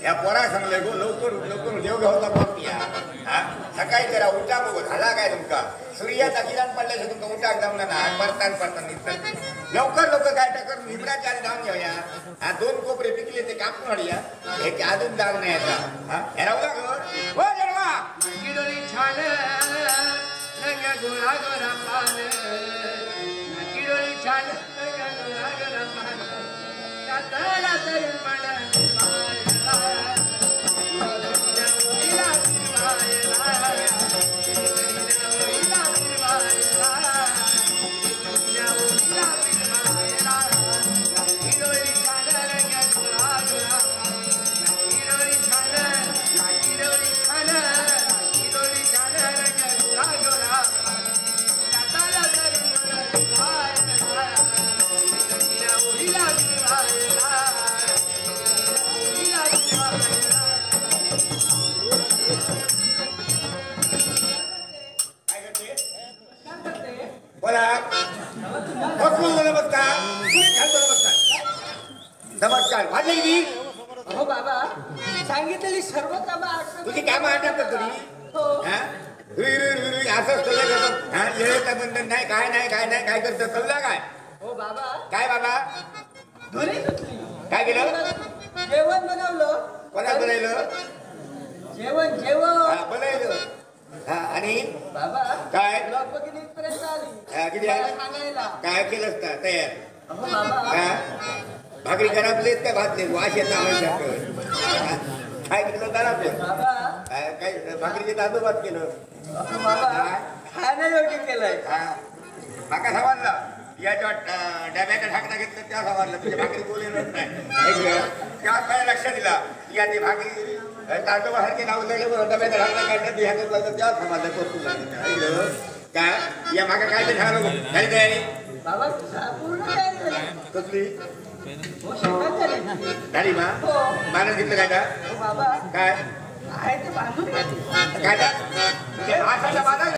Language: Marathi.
या पोरा सांगले गो लवकर लवकर देव घावता पावती सकाळी जरा उठा बघ झाला काय तुमका सूर्याचा किरण पडल्याचे तुमका उठाक जमला ना परतान परतान निघतात लवकर लवकर काय टाकर हिमराच्या आधी धावून घेऊया हा 2 कोपरे पिकले ते कापून आणूया हे अजून दाग नाही आता हे राहू घर हो जन्मा किडोली छान रंग गोरा गोरा पान किडोली छान रंग गोरा गोरा पान कातळा तरी पण नमस्कार वाजले की हो बाबा सांगितलेली सर्व कामं तुझी कामं आटपतात तुम्ही असंच येळेचं बंधन नाही काय करतं कळला काय हो बाबा काय बाबा घरी काय केलं जेवण बनवलं कोणा बनवलं जेवण बनवलं आणि बाबा काय पर्यंत आली किती सांगायला काय केलं असतं तयार हो बाबा भाकरी घरातलेच काय भातले वाश येत काय केलं घरातले काय भाकरीचे तांदूळ भात केलं खाण्यायोग्य केलंय माका समजला याच्या डब्याचा ढाकणा घेतलं त्या समजलं तुझ्या भाकरी बोलेलच नाही त्या काय लक्ष दिला या ती भाकरी तांदूळ सारखे लावलं डब्याचा ढाकणा काढलं ह्याचं त्या समजलं काय या मागा काय ते झालं झाली तयारी बाबा पूर्ण कसली झाली मा बांधून घेतलं काय बाबा काय आहे ते बांधून काय